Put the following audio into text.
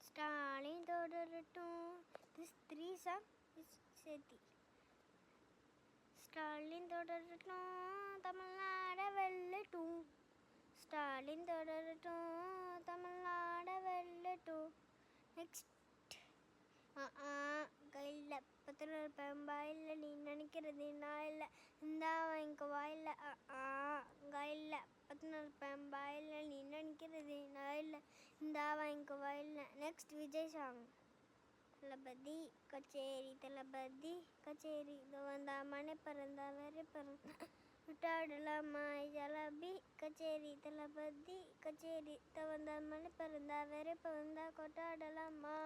ஸ்டாலின் தொடரட்டும். This three song is சேர்த்தி. ஸ்டாலின் தொடரட்டும், தமிழ்நாட வெல்லட்டும். ஸ்டாலின் தொடரட்டும், தமிழ்நாட வெல்லட்டும். நெக்ஸ்ட் கையில் 10 பெம்பா இல்லை, நீ நினைக்கிறது நான் இல்லை, இந்தா வாங்கிக்க வாயில். கையில் 10 பெம்பா இல்லை, நீ நினைக்கிறது நான் இல்லை, இந்தா வாங்கிக்க வாயில். Next Vijay song. தளபதி கச்சேரி, தளபதி கச்சேரி, இது வந்தா மனை பறந்தா வேறு பறந்தா விட்டாடலாமா ஜலபி கச்சேரி, தளபதி கச்சேரி, இது வந்தா மனை பறந்தா வேறு பறந்தா கொட்டாடலாமா.